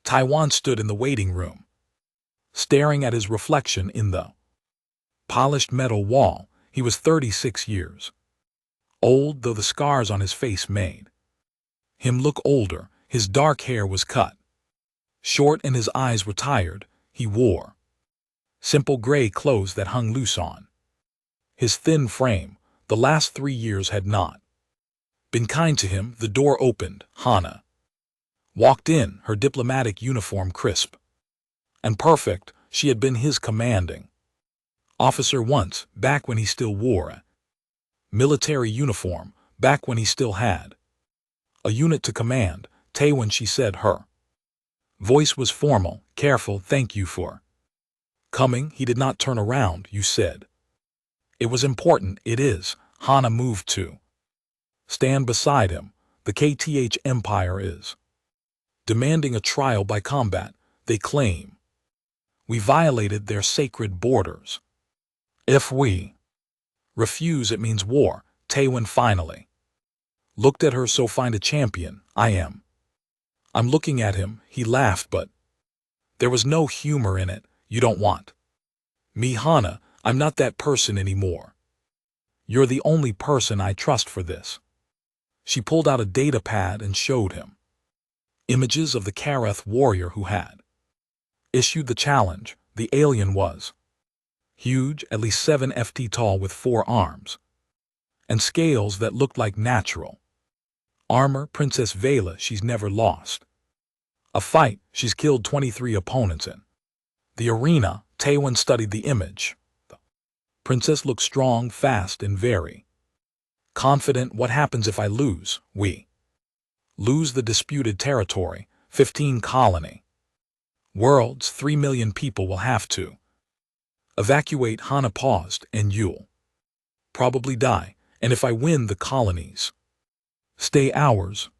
Taiwan stood in the waiting room, staring at his reflection in the polished metal wall. He was 36 years old, though the scars on his face made him look older. His dark hair was cut short and his eyes were tired. He wore simple gray clothes that hung loose on his thin frame. The last 3 years had not been kind to him. The door opened. Hana walked in, her diplomatic uniform crisp and perfect. She had been his commanding officer once, back when he still wore a military uniform, back when he still had a unit to command. Taiwan, she said. Her voice was formal, careful. Thank you for coming. He did not turn around. You said it was important. It is. Hana moved to stand beside him. The KTH Empire is demanding a trial by combat. They claim we violated their sacred borders. If we refuse, it means war. Taiwan finally looked at her. So find a champion. I'm looking at him. He laughed, but there was no humor in it. You don't want me, Hana. I'm not that person anymore. You're the only person I trust for this. She pulled out a data pad and showed him images of the Karath warrior who had issued the challenge. The alien was huge, at least 7 ft tall, with 4 arms and scales that looked like natural armor. Princess Vela, she's never lost a fight. She's killed 23 opponents in the arena. Taiwan studied the image. The princess looked strong, fast, and very confident. What happens if I lose? We lose the disputed territory, 15 colony worlds, 3 million people will have to evacuate. Hana paused. And you'll probably die. And if I win, the colonies stay ours.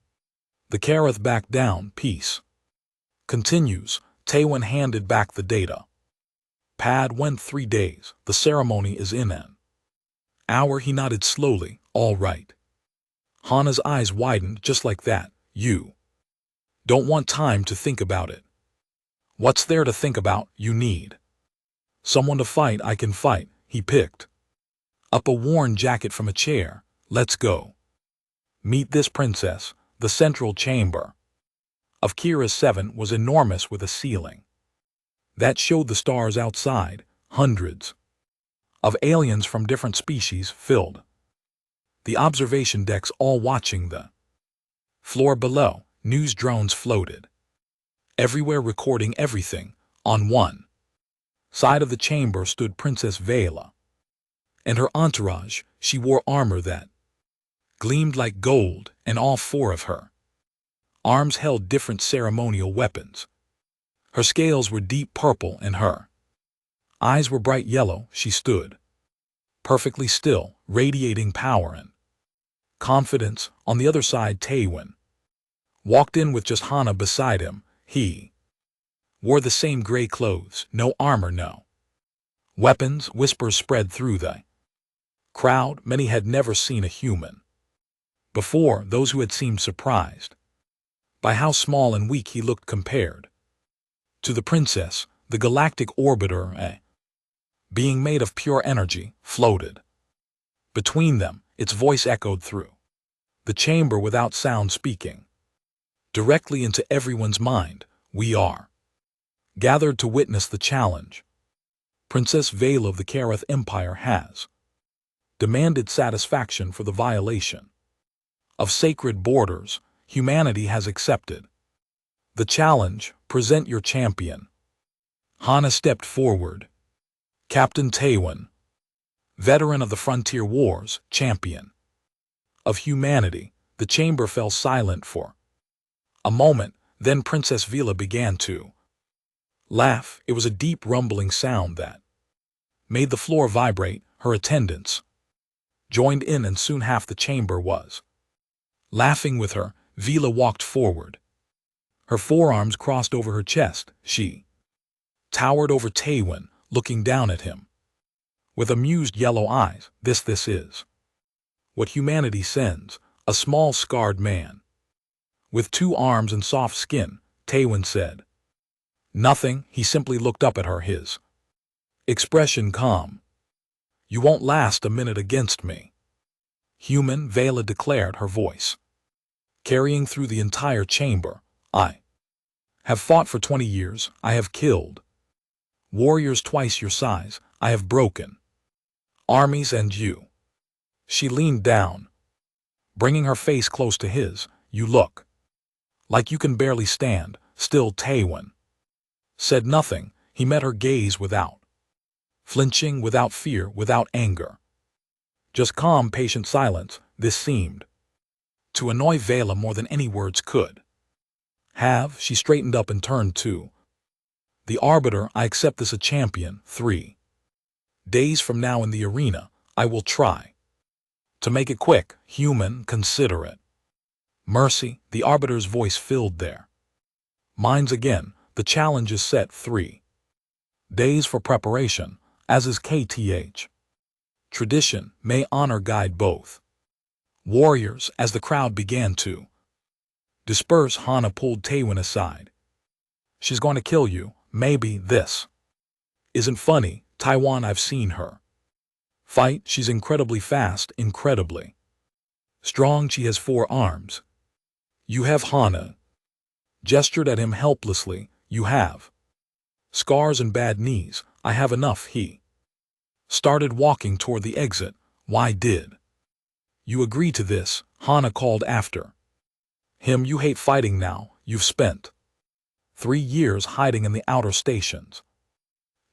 The Karath backed down. Peace continues. Taiwan handed back the data pad. Went 3 days. The ceremony is in an hour. He nodded slowly. All right. Hana's eyes widened. Just like that. You don't want time to think about it. What's there to think about? You need someone to fight. I can fight. He picked up a worn jacket from a chair. Let's go meet this princess. The central chamber of Kira 7 was enormous, with a ceiling that showed the stars outside. Hundreds of aliens from different species filled the observation decks, all watching the floor below. News drones floated everywhere, recording everything. On one side of the chamber stood Princess Vela and her entourage. She wore armor that gleamed like gold, and all 4 of her arms held different ceremonial weapons. Her scales were deep purple and her eyes were bright yellow. She stood perfectly still, radiating power and confidence. On the other side, Taiwan walked in with just Hana beside him. He wore the same gray clothes, no armor, no weapons. Whispers spread through the crowd. Many had never seen a human before, those who had seemed surprised by how small and weak he looked compared to the princess. The galactic orbiter, a being made of pure energy, floated between them. Its voice echoed through the chamber without sound, speaking directly into everyone's mind. We are gathered to witness the challenge. Princess Vela of the Karath Empire has demanded satisfaction for the violation of sacred borders. Humanity has accepted the challenge. Present your champion. Hana stepped forward. Captain Taiwan, veteran of the frontier wars, champion of humanity. The chamber fell silent for a moment. Then Princess Vela began to laugh. It was a deep rumbling sound that made the floor vibrate. Her attendants joined in, and soon half the chamber was laughing with her. Vela walked forward. Her forearms crossed over her chest. She towered over Taiwan, looking down at him with amused yellow eyes. This is what humanity sends. A small scarred man with 2 arms and soft skin, Taiwan said. Nothing, he simply looked up at her, his expression calm. You won't last a minute against me. Human, Vela declared, her voice carrying through the entire chamber. I have fought for 20 years, I have killed warriors twice your size, I have broken armies, and you. She leaned down, bringing her face close to his. You look like you can barely stand still. Tywin said nothing. He met her gaze without flinching, without fear, without anger. Just calm, patient silence. This seemed to annoy Vela more than any words could have. She straightened up and turned to the Arbiter. I accept this a champion. 3 days from now in the arena, I will try to make it quick. Human, consider it mercy. The Arbiter's voice filled their minds again. The challenge is set. 3 days for preparation, as is KTH. Tradition may honor guide both warriors. As the crowd began to disperse, Hana pulled Tywin aside. She's going to kill you. Maybe this isn't funny, Tywin. I've seen her fight. She's incredibly fast, incredibly strong. She has 4 arms. You have. Hana gestured at him helplessly. You have scars and bad knees. I have enough. He started walking toward the exit. Why did you agree to this? Hana called after him. You hate fighting now. You've spent 3 years hiding in the outer stations,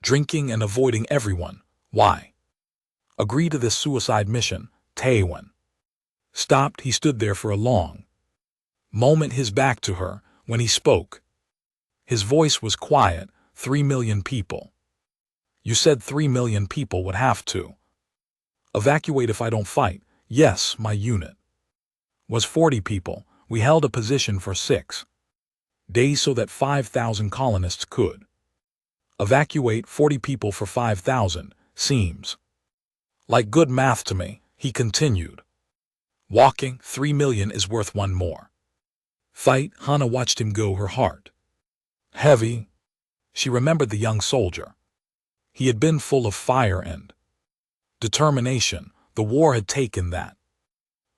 drinking and avoiding everyone. Why agree to this suicide mission? Tywin stopped. He stood there for a long moment, his back to her. When he spoke, his voice was quiet. 3 million people. You said 3 million people would have to evacuate if I don't fight. Yes, my unit was 40 people. We held a position for 6 days so that 5,000 colonists could evacuate. 40 people for 5,000 seems like good math to me. He continued walking. 3 million is worth one more fight. Hana watched him go, her heart heavy. She remembered the young soldier. He had been full of fire and determination. The war had taken that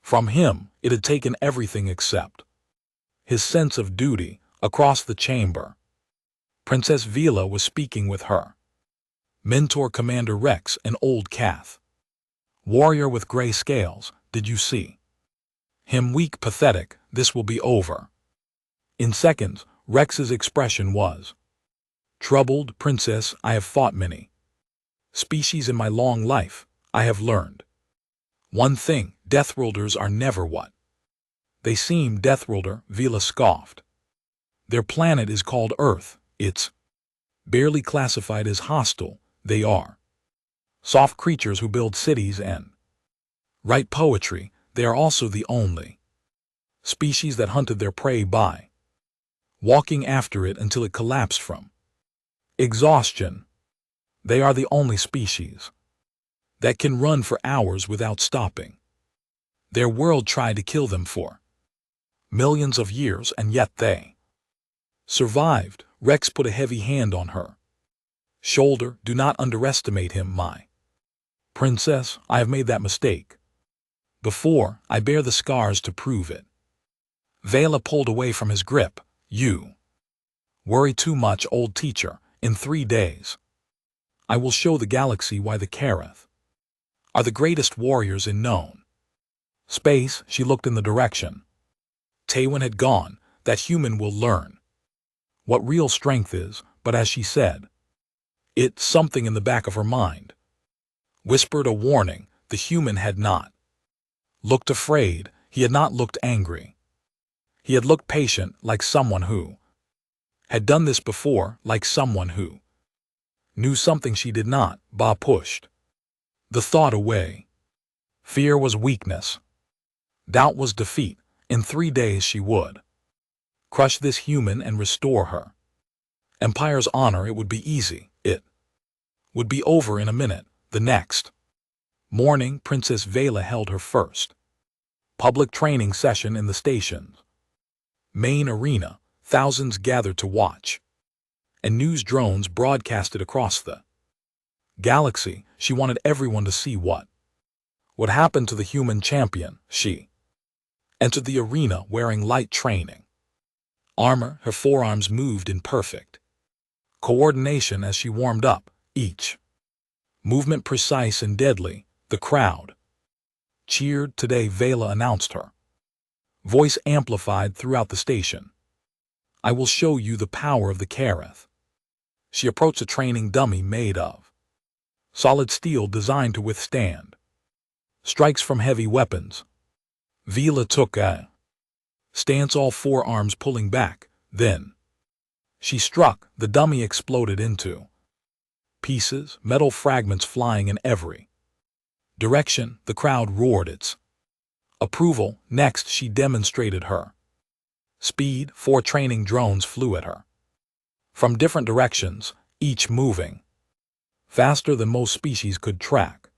from him. It had taken everything except his sense of duty. Across the chamber, Princess Vela was speaking with her mentor, Commander Rex, an old Cath warrior with gray scales. Did you see him? Weak, pathetic. This will be over in seconds. Rex's expression was troubled. Princess, I have fought many species in my long life. I have learned one thing. Deathworlders are never what they seem. Deathworlder, Vela scoffed. Their planet is called Earth. It's barely classified as hostile. They are soft creatures who build cities and write poetry. They are also the only species that hunted their prey by walking after it until it collapsed from exhaustion. They are the only species that can run for hours without stopping. Their world tried to kill them for millions of years, and yet they survived. Rex put a heavy hand on her shoulder. Do not underestimate him, my princess. I have made that mistake before. I bear the scars to prove it. Vela pulled away from his grip. You worry too much, old teacher. In 3 days, I will show the galaxy why the Karath are the greatest warriors in known space. She looked in the direction Tywin had gone. That human will learn what real strength is. But as she said it, something in the back of her mind whispered a warning. The human had not looked afraid. He had not looked angry. He had looked patient, like someone who had done this before, like someone who knew something she did not. Ba pushed the thought away. Fear was weakness. Doubt was defeat. In 3 days she would crush this human and restore her empire's honor. It would be easy. It would be over in a minute. The next morning, Princess Vela held her first public training session in the station's main arena. Thousands gathered to watch. and news drones broadcasted across the galaxy. She wanted everyone to see what happened to the human champion. She entered the arena wearing light training armor. Her forearms moved in perfect coordination as she warmed up, each movement precise and deadly. The crowd cheered. Today, Vela announced, her voice amplified throughout the station. I will show you the power of the Kareth. She approached a training dummy made of solid steel designed to withstand strikes from heavy weapons. Vela took a stance, all four arms pulling back. Then she struck. The dummy exploded into pieces, metal fragments flying in every direction. The crowd roared its approval. Next, she demonstrated her speed. 4 training drones flew at her from different directions, each moving faster than most species could track.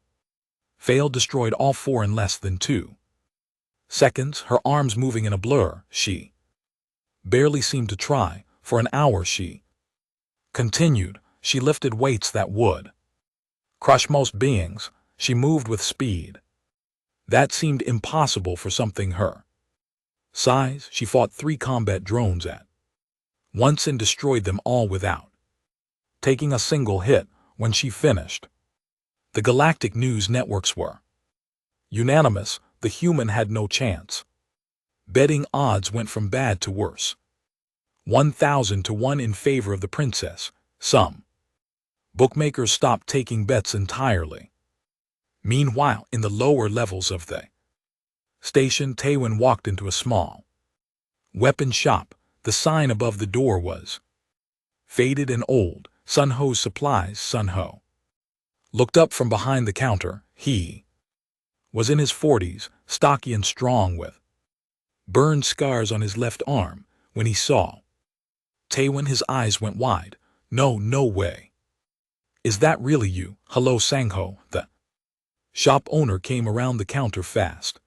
Vela destroyed all 4 in less than 2 seconds, her arms moving in a blur. She barely seemed to try. For an hour she continued. She lifted weights that would crush most beings. She moved with speed that seemed impossible for something her size. She fought 3 combat drones at once and destroyed them all without taking a single hit. When she finished, the galactic news networks were unanimous. The human had no chance. Betting odds went from bad to worse, 1,000 to 1 in favor of the princess. Some bookmakers stopped taking bets entirely. Meanwhile, in the lower levels of the station, Tywin walked into a small weapon shop. The sign above the door was faded and old. Sun Ho's Supplies. Sun Ho looked up from behind the counter. He was in his 40s, stocky and strong, with burned scars on his left arm. When he saw Tywin, his eyes went wide. No way. Is that really you? Hello, Sangho. The shop owner came around the counter fast,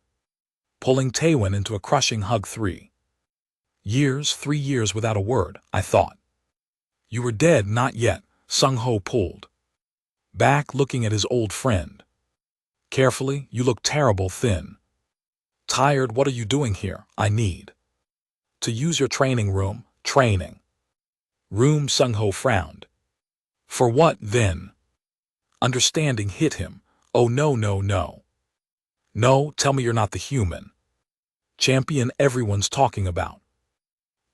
pulling Tywin into a crushing hug. 3 years without a word. I thought you were dead. Not yet. Sun Ho pulled back, looking at his old friend carefully. You look terrible, thin, tired. What are you doing here? I need to use your training room. Training room? Sun Ho frowned. For what, then? Understanding hit him. Oh, no. No, tell me you're not the human champion everyone's talking about.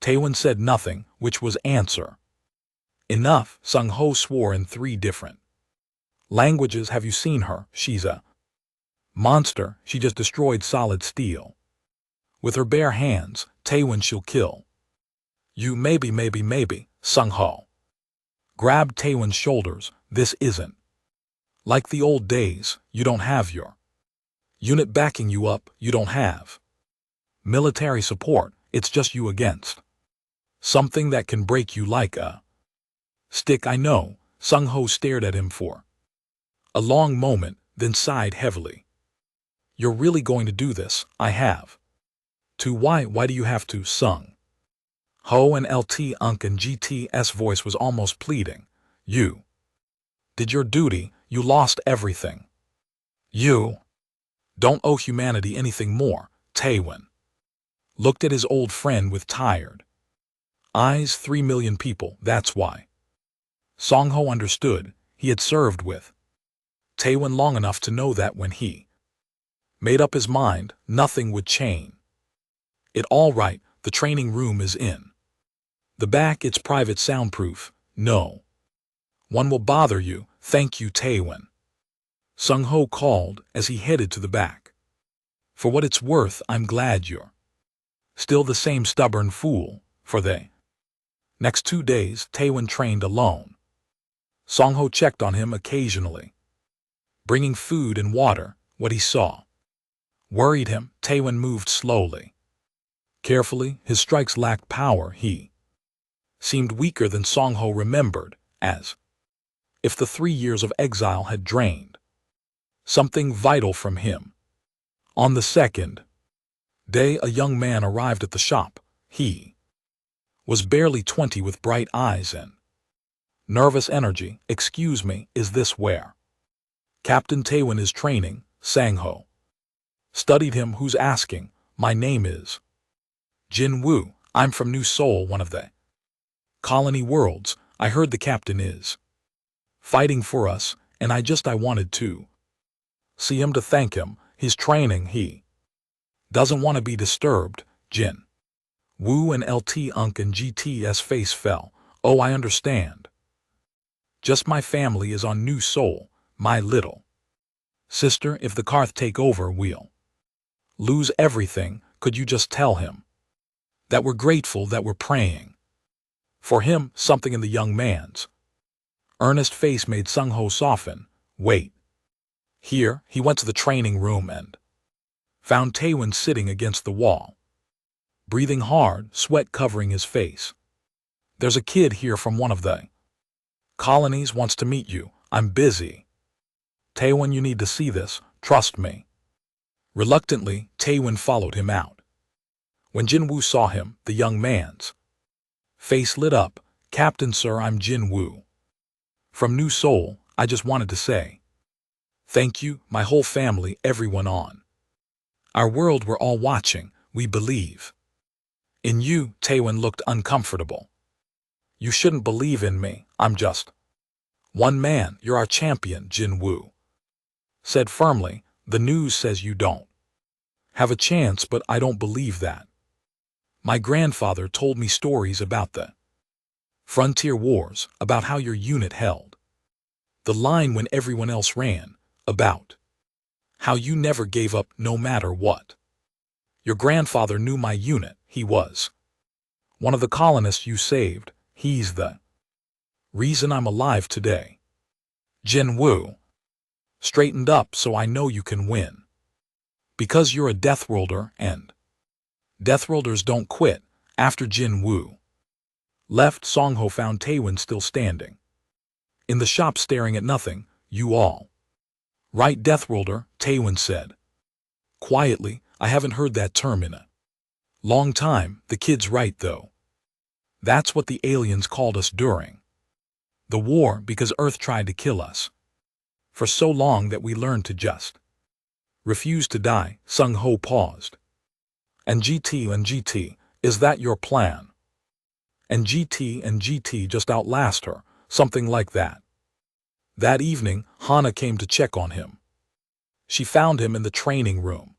Tywin said nothing, which was answer enough. Sun Ho swore in 3 different languages. Have you seen her? She's a monster. She just destroyed solid steel with her bare hands. Tywin, she'll kill you. Maybe. Sun Ho grabbed Tywin's shoulders. This isn't like the old days. You don't have your unit backing you up. You don't have military support. It's just you against something that can break you like a stick. I know. Sun Ho stared at him for a long moment, then sighed heavily. You're really going to do this? I have to. Why do you have to? Sun Ho and LT Unc and GT's voice was almost pleading. You did your duty. You lost everything. You don't owe humanity anything more. Tywin looked at his old friend with tired eyes. 3 million people, that's why. Sun Ho understood. He had served with Tywin long enough to know that when he made up his mind, nothing would change. It all right. The training room is in the back. It's private, soundproof. No one will bother you. Thank you, Tywin, Sun Ho called as he headed to the back. For what it's worth, I'm glad you're still the same stubborn fool. For the next 2 days, Tywin trained alone. Sun Ho checked on him occasionally, bringing food and water. What he saw worried him. Tywin moved slowly, carefully. His strikes lacked power. He seemed weaker than Sun Ho remembered, as if the 3 years of exile had drained something vital from him. On the second day, a young man arrived at the shop. He was barely 20, with bright eyes and Nervous energy. Excuse me, is this where Captain Taewon is training? Sang-ho studied him. Who's asking? My name is Jin Woo. I'm from New Seoul, one of the colony worlds. I heard the captain is fighting for us, and I wanted to see him to thank him. His training, he doesn't want to be disturbed. Jin Woo and LT Unk and GT's face fell. Oh, I understand. Just my family is on New Seoul, my little sister. If the Karth take over, we'll lose everything. Could you just tell him that we're grateful, that we're praying for him? Something in the young man's earnest face made Sung-ho soften. Wait. Here, he went to the training room and found Taewon sitting against the wall, breathing hard, sweat covering his face. There's a kid here from one of the colonies, wants to meet you. I'm busy. Taewon, you need to see this, trust me. Reluctantly, Taewon followed him out. When Jin Woo saw him, the young man's face lit up. Captain, sir, I'm Jin Woo from New Seoul. I just wanted to say thank you. My whole family, everyone on our world, we're all watching. We believe in you. Taewon looked uncomfortable. You shouldn't believe in me. I'm just one man. You're our champion, Jin Woo said firmly. The news says you don't have a chance, but I don't believe that. My grandfather told me stories about the frontier wars, about how your unit held the line when everyone else ran, about how you never gave up no matter what. Your grandfather knew my unit. He was one of the colonists you saved. He's the reason I'm alive today. Jin Woo straightened up. So I know you can win. Because you're a Deathworlder, and Deathworlders don't quit. After Jin Woo left, Song-ho found Taewon still standing in the shop staring at nothing. You all right, Deathworlder? Taewon said quietly. I haven't heard that term in a long time. The kid's right, though. That's what the aliens called us during the war, because Earth tried to kill us for so long that we learned to just refuse to die. Sung-ho paused. And GT, is that your plan? And GT just outlast her, something like that. That evening, Hana came to check on him. She found him in the training room,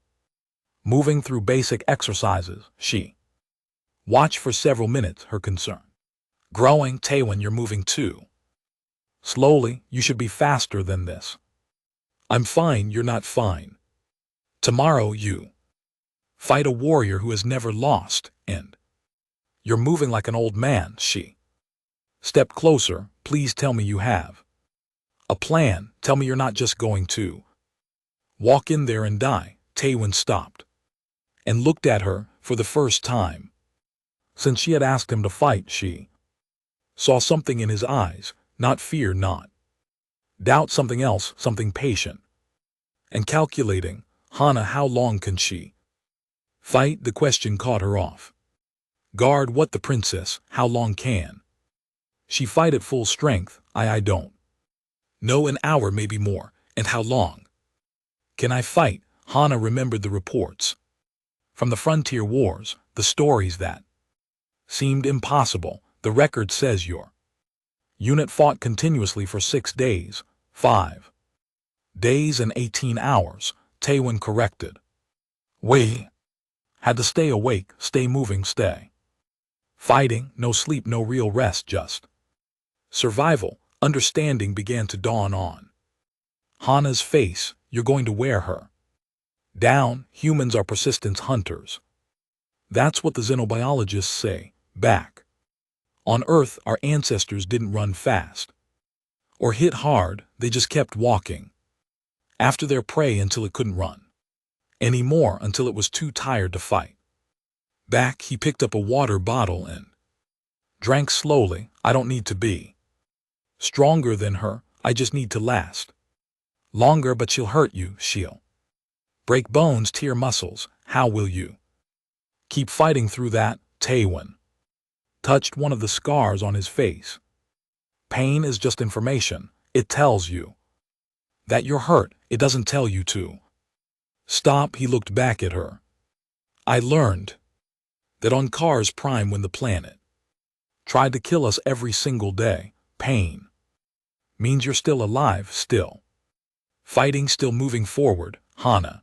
moving through basic exercises. She watched for several minutes, her concern growing. Taewon, you're moving too slowly. You should be faster than this. I'm fine. You're not fine. Tomorrow you fight a warrior who has never lost, and you're moving like an old man. She stepped closer. Please tell me you have a plan. Tell me you're not just going to walk in there and die. Taewon stopped and looked at her for the first time since she had asked him to fight. She saw something in his eyes, not fear, not doubt, something else, something patient and calculating. Hana, how long can she fight? The question caught her off guard. What, the princess? How long can she fight at full strength? I don't know. An hour, maybe more. And how long can I fight? Hana remembered the reports from the frontier wars, the stories that seemed impossible. The record says your unit fought continuously for 6 days, 5 days and 18 hours. Taewon corrected. We had to stay awake, stay moving, stay fighting. No sleep, no real rest, just survival. Understanding began to dawn on Hana's face. You're going to wear her down. Humans are persistence hunters. That's what the xenobiologists say. Back on Earth, our ancestors didn't run fast or hit hard. They just kept walking after their prey until it couldn't run anymore, until it was too tired to fight back. He picked up a water bottle and drank slowly. I don't need to be stronger than her. I just need to last longer. But she'll hurt you. She'll break bones, tear muscles. How will you keep fighting through that? Taewon touched one of the scars on his face. Pain is just information. It tells you that you're hurt. It doesn't tell you to stop. He looked back at her. I learned that on Cars Prime, when the planet tried to kill us every single day, pain means you're still alive, still fighting, still moving forward. Hana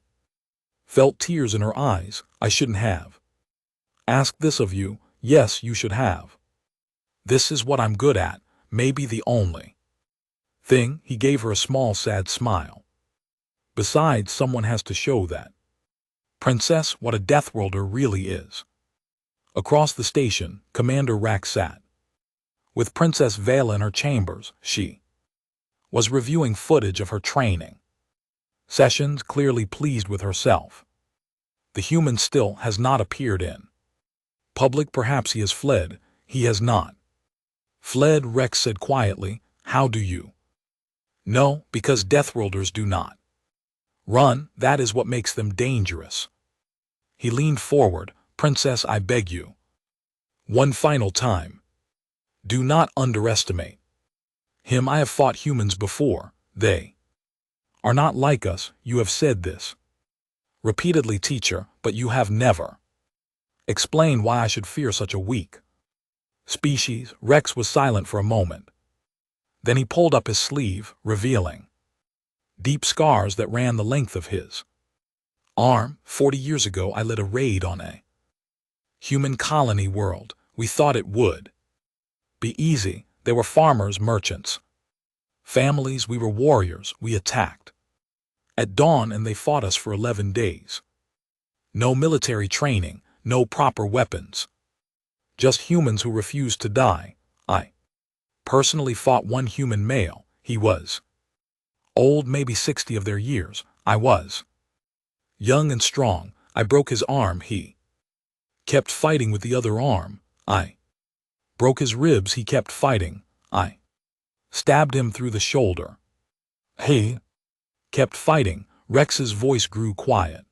felt tears in her eyes. I shouldn't have asked this of you. Yes, you should have. This is what I'm good at, maybe the only thing. He gave her a small, sad smile. Besides, someone has to show that princess what a Deathworlder really is. Across the station, Commander Rack sat with Princess Vela in her chambers. She was reviewing footage of her training sessions, clearly pleased with herself. The human still has not appeared in public. Perhaps he has fled. He has not fled, Rex said quietly. How do you know? Because Deathworlders do not run. That is what makes them dangerous. He leaned forward. Princess, I beg you, one final time, do not underestimate him. I have fought humans before. They are not like us. You have said this repeatedly, teacher, but you have never explained why I should fear such a weak species. Rex was silent for a moment. Then he pulled up his sleeve, revealing deep scars that ran the length of his arm. 40 years ago, I led a raid on a human colony world. We thought it would be easy. They were farmers, merchants, families. We were warriors. We attacked at dawn and they fought us for 11 days. No military training, no proper weapons. Just humans who refused to die. I personally fought one human male. He was old, maybe 60 of their years. I was young and strong. I broke his arm. He kept fighting with the other arm. I broke his ribs. He kept fighting. I stabbed him through the shoulder. He kept fighting. Rex's voice grew quiet.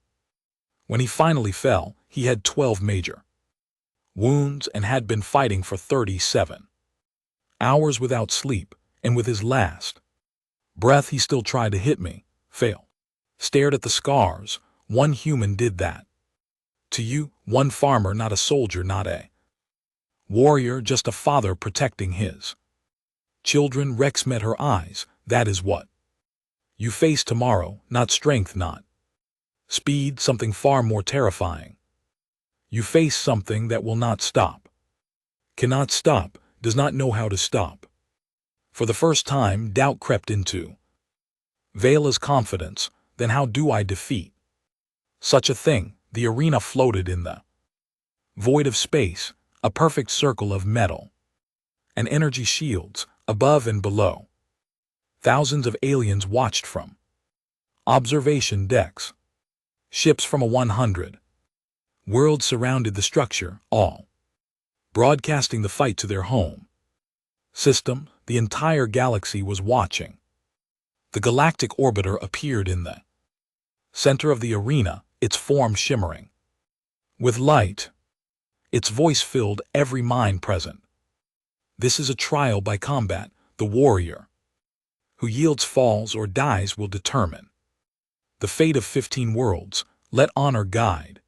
When he finally fell, he had 12 major wounds and had been fighting for 37 hours without sleep, and with his last breath he still tried to hit me. Fail. Stared at the scars. One human did that to you. One farmer, not a soldier, not a warrior, just a father protecting his children. Rex met her eyes. That is what you face tomorrow. Not strength, not speed, something far more terrifying. You face something that will not stop. Cannot stop, does not know how to stop. For the first time, doubt crept into Vela's confidence. Then how do I defeat such a thing? The arena floated in the void of space, a perfect circle of metal and energy shields above and below. Thousands of aliens watched from observation decks. Ships from a 100 world surrounded the structure, all broadcasting the fight to their home system. The entire galaxy was watching. The galactic orbiter appeared in the center of the arena, its form shimmering with light. Its voice filled every mind present. This is a trial by combat. The warrior who yields, falls, or dies will determine the fate of 15 worlds. Let honor guide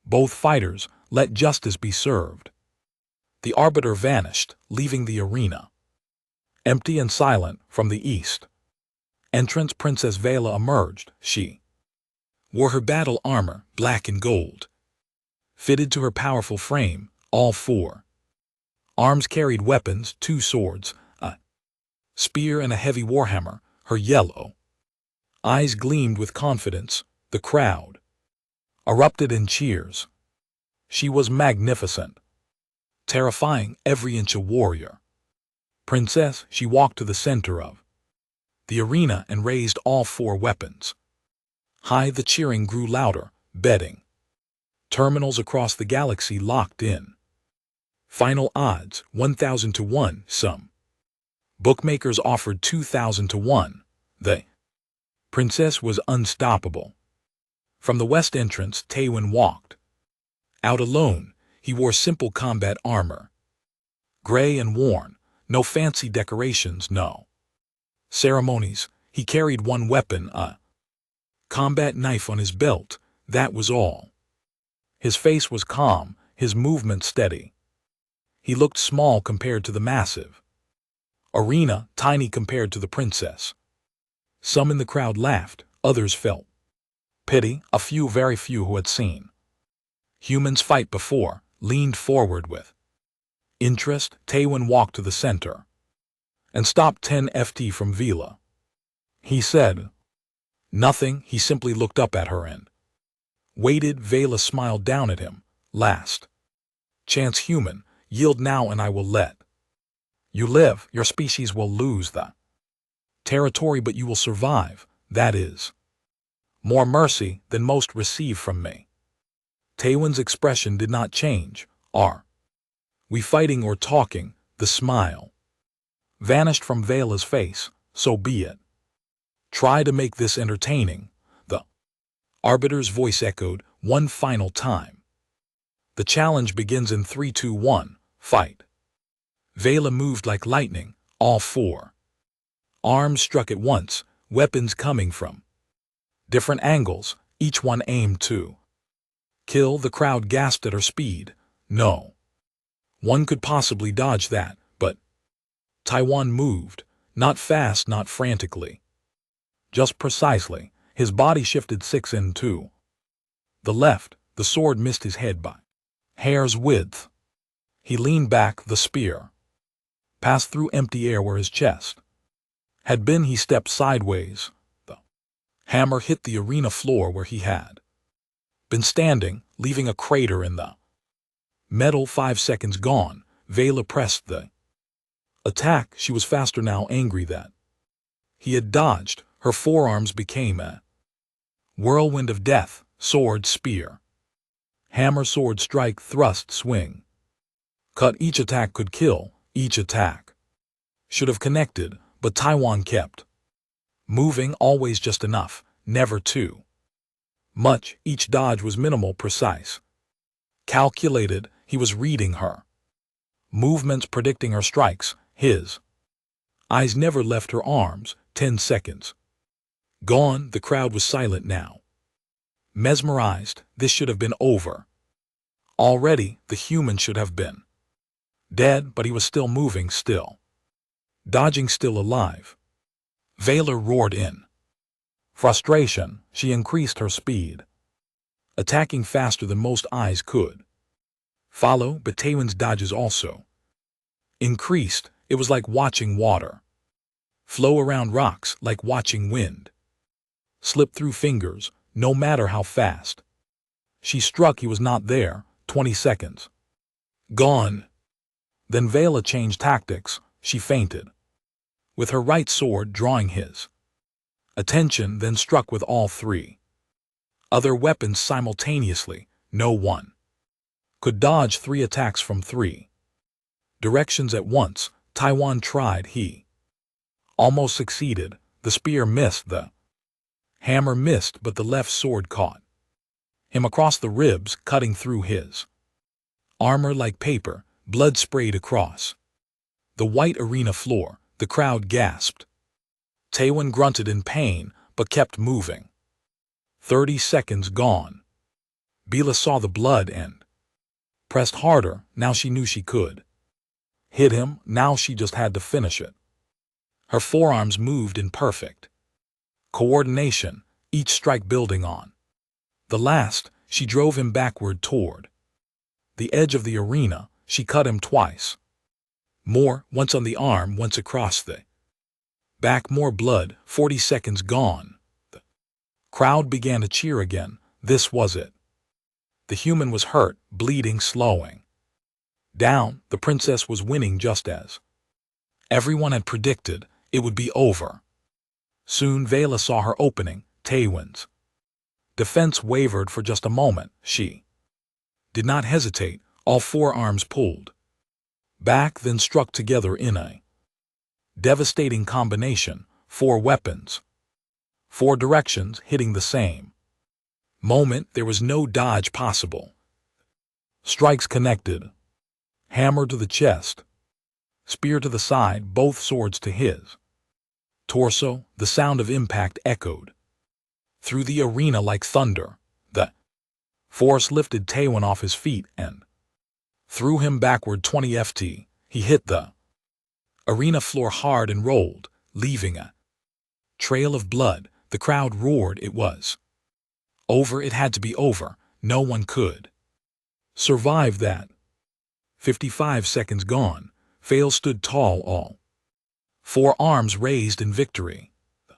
both fighters. Let justice be served. The arbiter vanished, leaving the arena empty and silent. From the east entrance, Princess Vela emerged. She wore her battle armor, black and gold, fitted to her powerful frame. All 4 arms carried weapons, 2 swords, a spear, and a heavy warhammer. Her yellow eyes gleamed with confidence. The crowd erupted in cheers. She was magnificent, terrifying, every inch a warrior. Princess, she walked to the center of the arena and raised all 4 weapons. High, the cheering grew louder. Betting terminals across the galaxy locked in. Final odds, 1,000 to 1. Some bookmakers offered 2,000 to 1. The princess was unstoppable. From the west entrance, Taewon walked out alone. He wore simple combat armor, gray and worn, No fancy decorations, no ceremonies. He carried one weapon, a combat knife on his belt, that was all. His face was calm, his movement steady. He looked small compared to the massive arena, tiny compared to the princess. Some in the crowd laughed, others felt pity. A few, very few who had seen humans fight before, leaned forward with interest. Tywin walked to the center and stopped 10 ft from Vela. He said nothing. He simply looked up at her and waited. Vela smiled down at him. Last chance, human, yield now and I will let you live. Your species will lose the territory, but you will survive. That is more mercy than most receive from me. Tywin's expression did not change. Are we fighting or talking? The smile vanished from Vela's face. So be it. Try to make this entertaining. The arbiter's voice echoed one final time. The challenge begins in 3, 2, 1, fight. Vela moved like lightning. All four arms struck at once, weapons coming from different angles, each one aimed to kill. The crowd gasped at her speed. No one could possibly dodge that, but Tywin moved, not fast, not frantically. Just precisely. His body shifted 6 and 2. The left, the sword missed his head by hair's width. He leaned back, the spear passed through empty air where his chest had been. He stepped sideways. The hammer hit the arena floor where he had been standing, leaving a crater in the metal. 5 seconds gone. Vela pressed the attack. She was faster now, angry that he had dodged. Her forearms became a whirlwind of death. Sword, spear, hammer, sword, strike, thrust, swing, cut. Each attack could kill. Each attack should have connected, but Tywin kept moving, always just enough, never too much. Each dodge was minimal, precise, calculated. He was reading her movements, predicting her strikes. His eyes never left her arms. 10 seconds gone. The crowd was silent now, mesmerized. This should have been over already. The human should have been dead, but he was still moving, still dodging, still alive. Vela roared in frustration. She increased her speed, attacking faster than most eyes could follow, but Tywin's dodges also increased. It was like watching water flow around rocks, like watching wind slip through fingers, no matter how fast she struck. He was not there. 20 seconds gone. Then Vela changed tactics. She feinted with her right sword, drawing his attention, then struck with all three other weapons simultaneously. No one could dodge 3 attacks from 3 directions at once. Tywin tried. He almost succeeded. The spear missed. The hammer missed, but the left sword caught him across the ribs, cutting through his armor like paper. Blood sprayed across the white arena floor. The crowd gasped. Tywin grunted in pain, but kept moving. 30 seconds gone. Vela saw the blood and pressed harder. Now she knew she could hit him. Now she just had to finish it. Her forearms moved in perfect coordination, each strike building on the last. She drove him backward toward the edge of the arena. She cut him twice more, once on the arm, once across the back. More blood. 40 seconds gone. The crowd began to cheer again. This was it. The human was hurt, bleeding, slowing down. The princess was winning, just as everyone had predicted. It would be over soon. Vela saw her opening. Tywin's defense wavered for just a moment. She did not hesitate. All 4 arms pulled back, then struck together in a devastating combination. 4 weapons, 4 directions, hitting the same moment. There was no dodge possible. Strikes connected. Hammer to the chest, Spear to the side, both swords to his torso. The sound of impact echoed through the arena like thunder. The force lifted Taewon off his feet and threw him backward 20 ft. He hit the arena floor hard and rolled, leaving a trail of blood. The crowd roared. It was over. It had to be over. No one could survive that. 55 seconds gone. Vale stood tall, all four arms raised in victory. The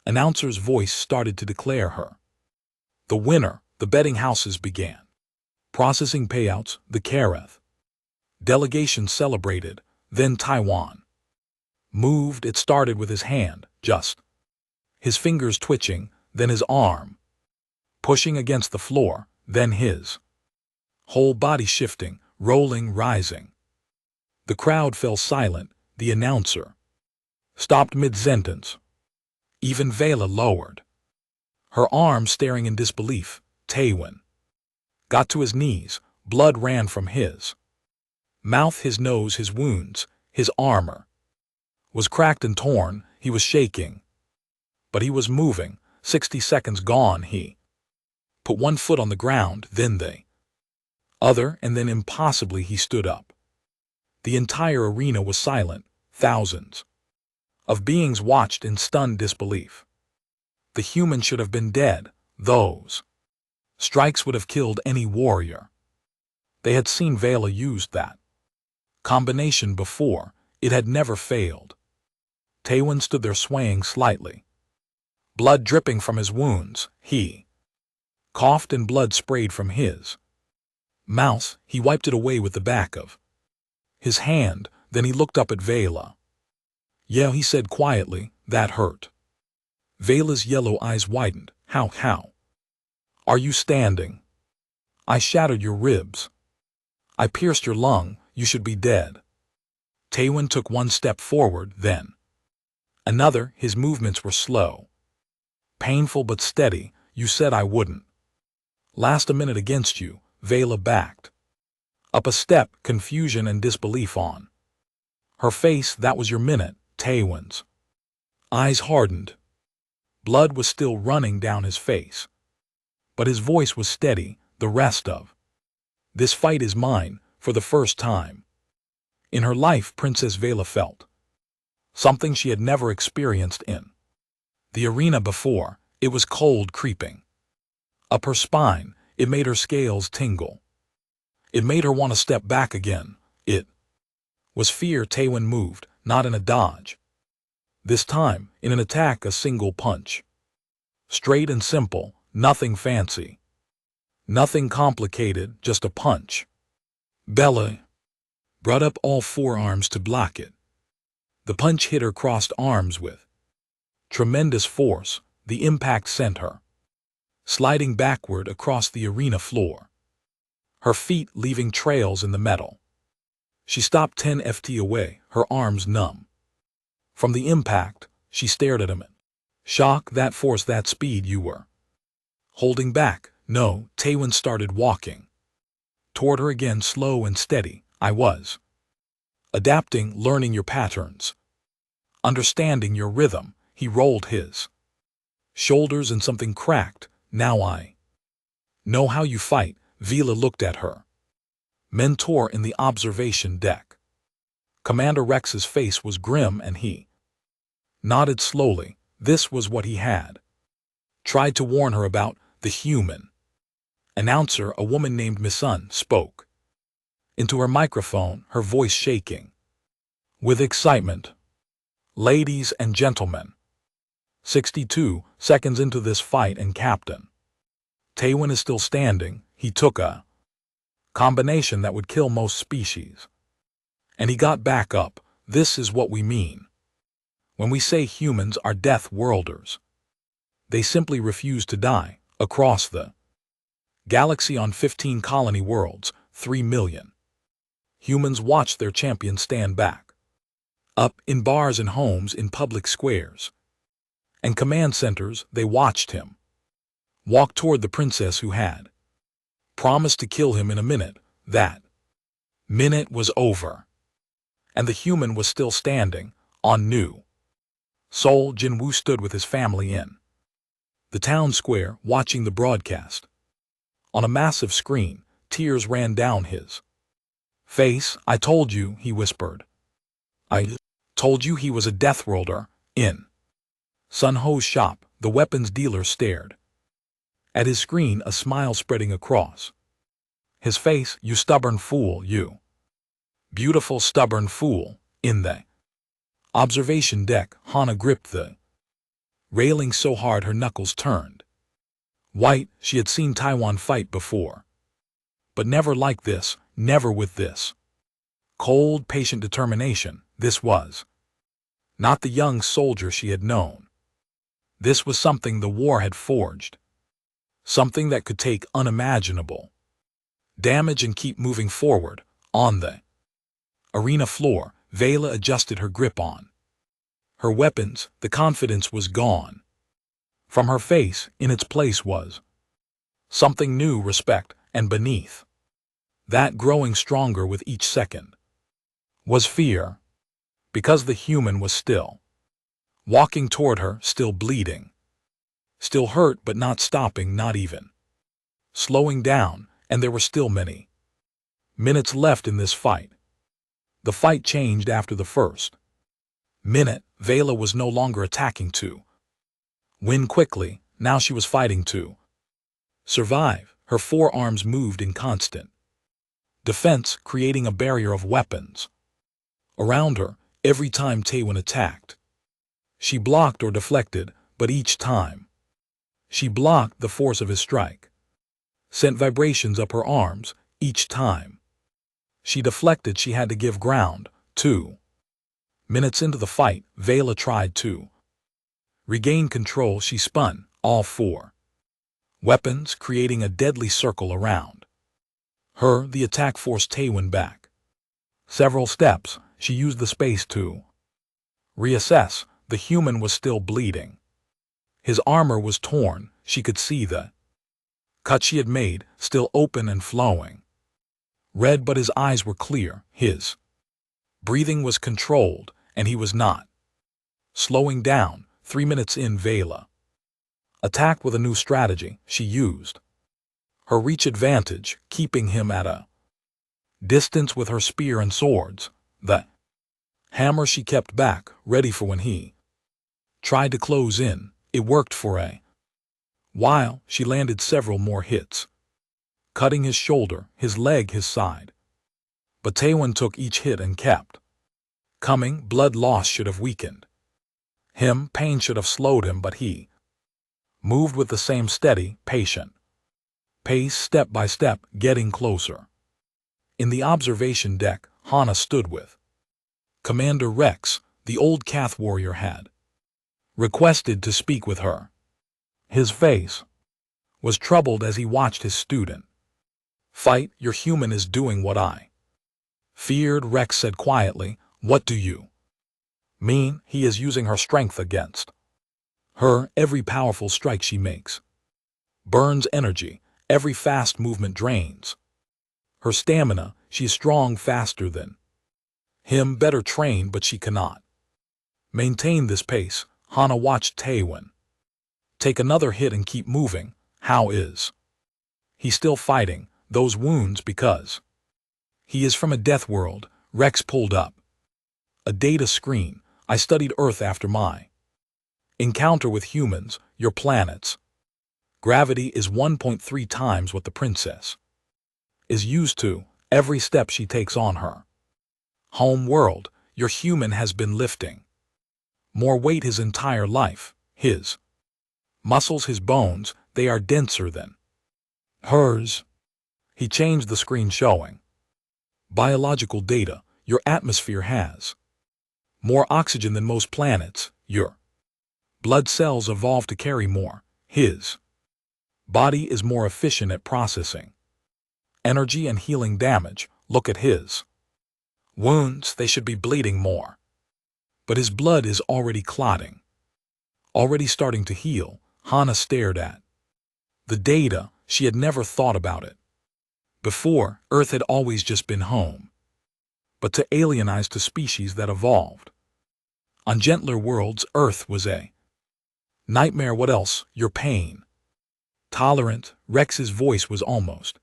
announcer's voice started to declare her the winner. The betting houses began processing payouts. The Kareth delegation celebrated. Then Taiwan moved. It started with his hand, just his fingers twitching, then his arm pushing against the floor, then his whole body shifting, rolling, rising. The crowd fell silent. The announcer stopped mid-sentence. Even Vela lowered her arm, staring in disbelief. Taewon got to his knees. Blood ran from his mouth, his nose, his wounds. His armor was cracked and torn. He was shaking, but he was moving. 60 seconds gone. He put one foot on the ground, then the other, and then impossibly he stood up. The entire arena was silent. Thousands of beings watched in stunned disbelief. The human should have been dead. Those strikes would have killed any warrior. They had seen Vela use that combination before. It had never failed. Taewon stood there swaying slightly, blood dripping from his wounds. He coughed and blood sprayed from his mouth. He wiped it away with the back of his hand. Then he looked up at Vela. "Yeah," he said quietly, "that hurt." Vela's yellow eyes widened. How are you standing? I shattered your ribs. I pierced your lung. You should be dead." Taewon took one step forward, then another. His movements were slow, painful but steady. "You said I wouldn't last a minute against you." Vela backed up a step, confusion and disbelief on her face. "That was your minute." Taewon's eyes hardened. Blood was still running down his face, but his voice was steady. "The rest of this fight is mine." For the first time in her life, Princess Vela felt something she had never experienced in the arena before. It was cold creeping up her spine. It made her scales tingle. It made her want to step back again. It was fear. Taewon moved, not in a dodge. This time, in an attack, a single punch. Straight and simple, nothing fancy, nothing complicated, just a punch. Bella brought up all forearms to block it. The punch hit her crossed arms with tremendous force. The impact sent her sliding backward across the arena floor, her feet leaving trails in the metal. She stopped 10 ft away, her arms numb from the impact. She stared at him in shock. "That force, that speed, you were holding back." "No." Taewon started walking toward her again, slow and steady. "I was adapting, learning your patterns, understanding your rhythm." He rolled his shoulders and something cracked. "Now I know how you fight." Vela looked at her mentor in the observation deck. Commander Rex's face was grim and he nodded slowly. This was what he had tried to warn her about. The human announcer, a woman named Misun, spoke into her microphone, her voice shaking with excitement. "Ladies and gentlemen, 62 seconds into this fight and Captain Taewon is still standing. He took a combination that would kill most species, and he got back up. This is what we mean when we say humans are death worlders. They simply refuse to die." Across the galaxy on 15 colony worlds, 3 million humans watched their champion stand back up. In bars and homes, in public squares and command centers, they watched him walk toward the princess who had promised to kill him in a minute. That minute was over, and the human was still standing, on new. Seoul Jinwoo stood with his family in the town square, watching the broadcast. On a massive screen, tears ran down his face. "I told you," he whispered. "I told you he was a death worlder." In Sun Ho's shop, the weapons dealer stared at his screen, a smile spreading across his face. "You stubborn fool, you beautiful stubborn fool." In the observation deck, Hana gripped the railing so hard her knuckles turned white. She had seen Taiwan fight before, but never like this, never with this cold, patient determination. This was not the young soldier she had known. This was something the war had forged, something that could take unimaginable damage and keep moving forward. On the arena floor, Vela adjusted her grip on her weapons. The confidence was gone from her face. In its place was something new, respect, and beneath that, growing stronger with each second, was fear, because the human was still walking toward her, still bleeding, still hurt, but not stopping, not even slowing down, and there were still many minutes left in this fight. The fight changed after the first minute. Vela was no longer attacking to win quickly, now she was fighting to survive. Her forearms moved in constant defense, creating a barrier of weapons around her. Every time Taewon attacked, she blocked or deflected, but each time she blocked, the force of his strike sent vibrations up her arms. Each time she deflected, she had to give ground. 2 minutes into the fight, Vela tried to regain control. She spun all 4 weapons, creating a deadly circle around her. The attack forced Taewon back several steps. She used the space to reassess. The human was still bleeding. His armor was torn. She could see the cut she had made, still open and flowing red, but his eyes were clear. His breathing was controlled, and he was not slowing down. 3 minutes in, Vela attacked with a new strategy. She used her reach advantage, keeping him at a distance with her spear and swords. The hammer she kept back, ready for when he tried to close in. It worked for a while. She landed several more hits, cutting his shoulder, his leg, his side. But Taewon took each hit and kept coming. Blood loss should have weakened him, pain should have slowed him, but he moved with the same steady, patient pace, step by step, getting closer. In the observation deck, Hana stood with Commander Rex. The old Cath warrior had requested to speak with her. His face was troubled as he watched his student fight. "Your human is doing what I feared," Rex said quietly. "What do you mean?" "He is using her strength against her. Every powerful strike she makes burns energy. Every fast movement drains her stamina. She is strong, faster than him, better trained, but she cannot maintain this pace." Hana watched Taewon take another hit and keep moving. How is he still fighting those wounds? Because he is from a death world. Rex pulled up a data screen. "I studied Earth after my encounter with humans. Your planet's gravity is 1.3 times what the princess is used to. Every step she takes on her home world, your human has been lifting more weight his entire life. His muscles, his bones, they are denser than hers." He changed the screen, showing biological data. "Your atmosphere has more oxygen than most planets. Your blood cells evolved to carry more. His body is more efficient at processing energy and healing damage. Look at his wounds. They should be bleeding more, but his blood is already clotting, already starting to heal." Hana stared at the data. She had never thought about it before. Earth had always just been home, but to alienize to species that evolved. On gentler worlds, Earth was a nightmare. What else? Your pain. Tolerant, Rex's voice was almost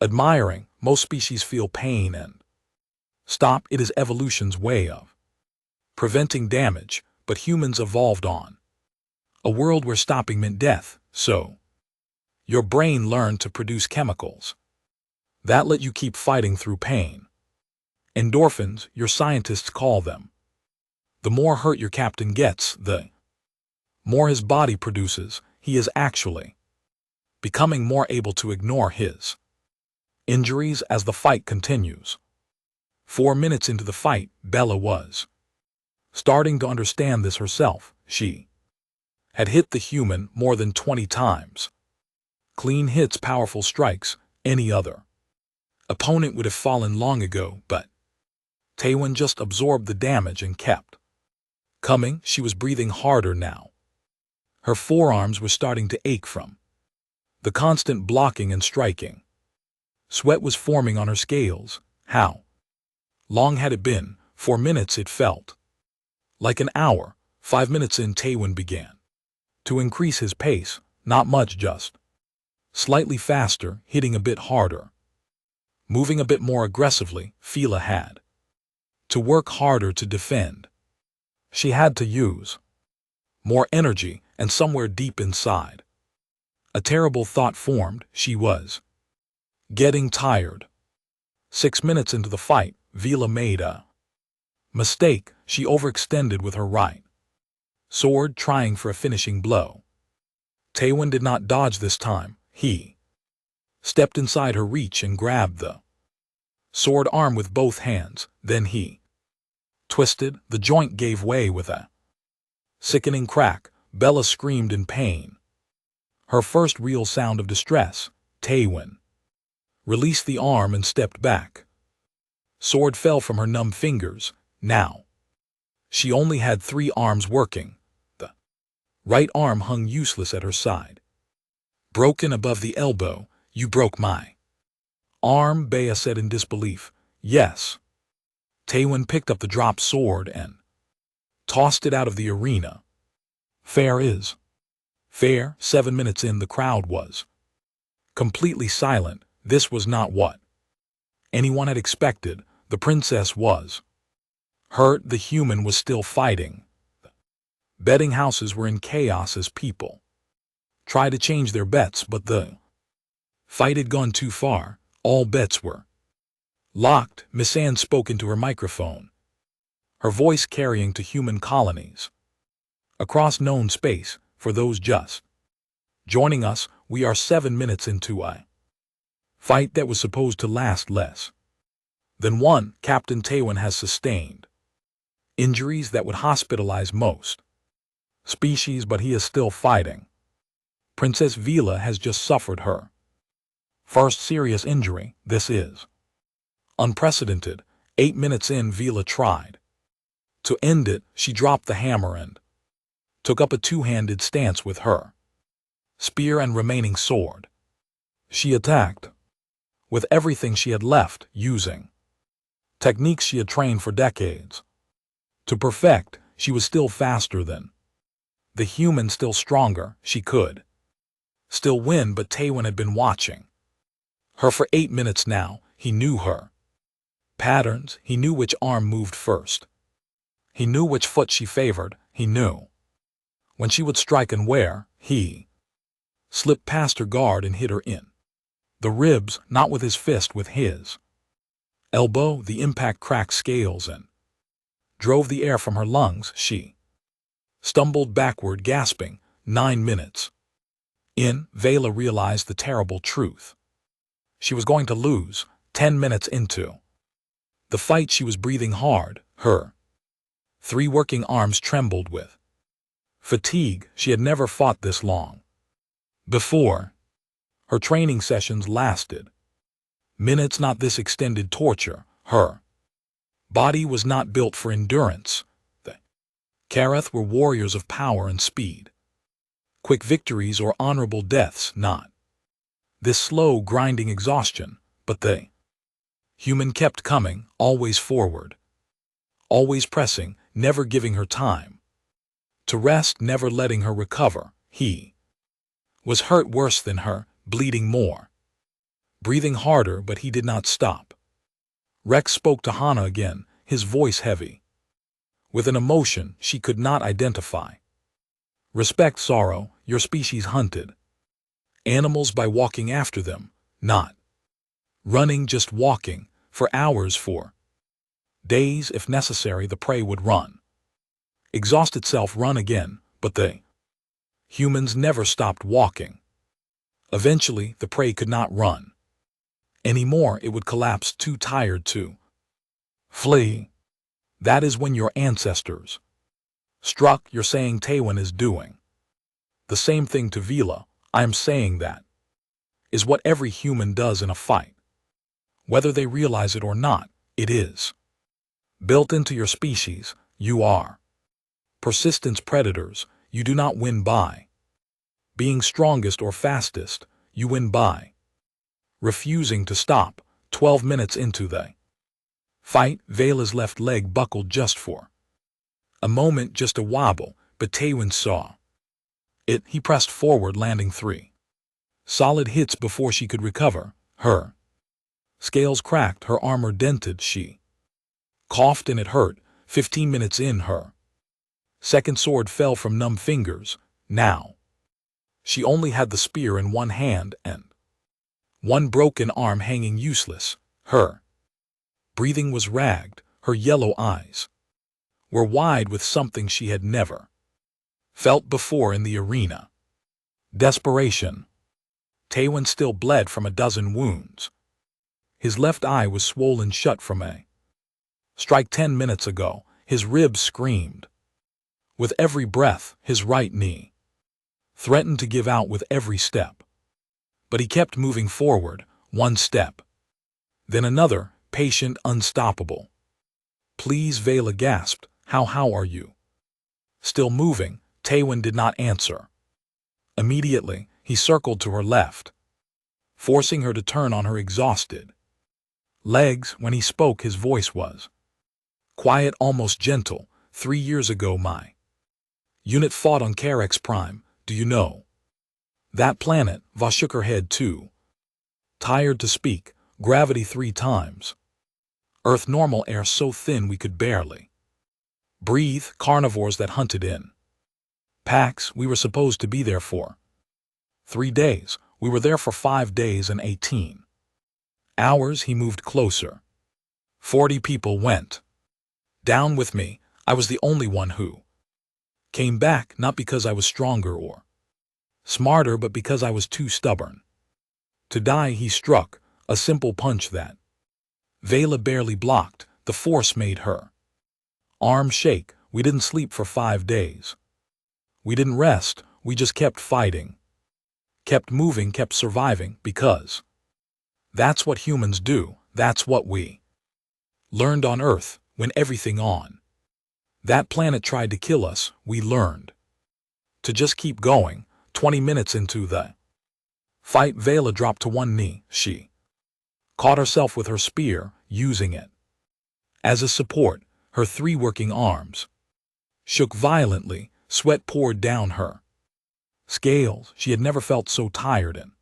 admiring. Most species feel pain and stop. It is evolution's way of preventing damage, but humans evolved on a world where stopping meant death, so your brain learned to produce chemicals that let you keep fighting through pain. Endorphins, your scientists call them. The more hurt your captain gets, the more his body produces. He is actually becoming more able to ignore his injuries as the fight continues. 4 minutes into the fight, Bella was starting to understand this herself. She had hit the human more than 20 times. Clean hits, powerful strikes. Any other opponent would have fallen long ago, but Taewon just absorbed the damage and kept coming. She was breathing harder now. Her forearms were starting to ache from the constant blocking and striking. Sweat was forming on her scales. How long had it been? 4 minutes. It felt like an hour. 5 minutes in, Taewon began to increase his pace. Not much, just slightly faster, hitting a bit harder, moving a bit more aggressively. Fila had to work harder to defend. She had to use more energy, and somewhere deep inside, a terrible thought formed. She was getting tired. 6 minutes into the fight, Vila made a mistake. She overextended with her right sword, trying for a finishing blow. Taewon did not dodge this time. He stepped inside her reach and grabbed the sword arm with both hands. Then he twisted. The joint gave way with a sickening crack. Bella screamed in pain. Her first real sound of distress. Taewon released the arm and stepped back. Sword fell from her numb fingers. Now she only had 3 arms working. The right arm hung useless at her side, broken above the elbow. You broke my arm, Bea said in disbelief. Yes. Taewon picked up the dropped sword and tossed it out of the arena. Fair is fair. 7 minutes in, the crowd was completely silent. This was not what anyone had expected. The princess was hurt. The human was still fighting. The betting houses were in chaos as people tried to change their bets, but the fight had gone too far. All bets were locked. Miss Anne spoke into her microphone, her voice carrying to human colonies across known space. For those just joining us, we are 7 minutes into a fight that was supposed to last less than 1. Captain Taewon has sustained injuries that would hospitalize most species, but he is still fighting. Princess Vila has just suffered her first serious injury. This is unprecedented. 8 minutes in, Vila tried to end it. She dropped the hammer and took up a 2-handed stance with her spear and remaining sword. She attacked with everything she had left, using techniques she had trained for decades to perfect. She was still faster than the human, still stronger. She could still win, but Taewon had been watching her for 8 minutes now. He knew her patterns. He knew which arm moved first. He knew which foot she favored. He knew when she would strike and where. He slipped past her guard and hit her in the ribs, not with his fist, with his elbow. The impact cracked scales and drove the air from her lungs. She stumbled backward, gasping. 9 minutes in, Vela realized the terrible truth. She was going to lose. 10 minutes into the fight, she was breathing hard. Her 3 working arms trembled with fatigue. She had never fought this long before. Her training sessions lasted minutes, not this extended torture. Her body was not built for endurance. The Karath were warriors of power and speed, quick victories or honorable deaths, not this slow, grinding exhaustion. But the Human kept coming, always forward. Always pressing, never giving her time to rest, never letting her recover. He was hurt worse than her, bleeding more, breathing harder, but he did not stop. Rex spoke to Hana again, his voice heavy, with an emotion she could not identify. Respect sorrow, your species hunted animals by walking after them, not running, just walking, for hours, for days if necessary. The prey would run, exhaust itself, run again, but the humans never stopped walking. Eventually, the prey could not run anymore. It would collapse, too tired to flee. That is when your ancestors struck. You're saying Taiwan is doing the same thing to Vila. I am saying that is what every human does in a fight. Whether they realize it or not, it is built into your species. You are persistence predators. You do not win by being strongest or fastest. You win by refusing to stop. 12 minutes into the fight, Vela's left leg buckled just for a moment, just a wobble, but Taiwan saw it. He pressed forward, landing 3 solid hits before she could recover. Her scales cracked, her armor dented. She coughed and it hurt. 15 minutes in, her second sword fell from numb fingers. Now she only had the spear in one hand and one broken arm hanging useless. Her breathing was ragged. Her yellow eyes were wide with something she had never felt before in the arena. Desperation. Taiwan still bled from a dozen wounds. His left eye was swollen shut from a strike 10 minutes ago. His ribs screamed with every breath. His right knee threatened to give out with every step. But he kept moving forward, one step, then another, patient, unstoppable. Please, Vela gasped. How are you? Still moving. Taiwan did not answer. Immediately, he circled to her left, forcing her to turn on her exhausted legs. When he spoke, his voice was quiet, almost gentle. 3 years ago, my unit fought on Carex Prime. Do you know that planet? Va shook her head too tired to speak. Gravity 3 times Earth, normal air so thin we could barely breathe. Carnivores that hunted in packs. We were supposed to be there for 3 days. We were there for 5 days and 18 hours. He moved closer. 40 people went down with me. I was the only one who came back, not because I was stronger or smarter, but because I was too stubborn to die. He struck a simple punch that Vela barely blocked. The force made her arm shake. We didn't sleep for 5 days. We didn't rest. We just kept fighting, kept moving, kept surviving, because that's what humans do. That's what we learned on Earth. When everything on that planet tried to kill us, we learned to just keep going. 20 minutes into the fight, Vela dropped to one knee. She caught herself with her spear, using it as a support. Her 3 working arms shook violently. Sweat poured down her scales. She had never felt so tired in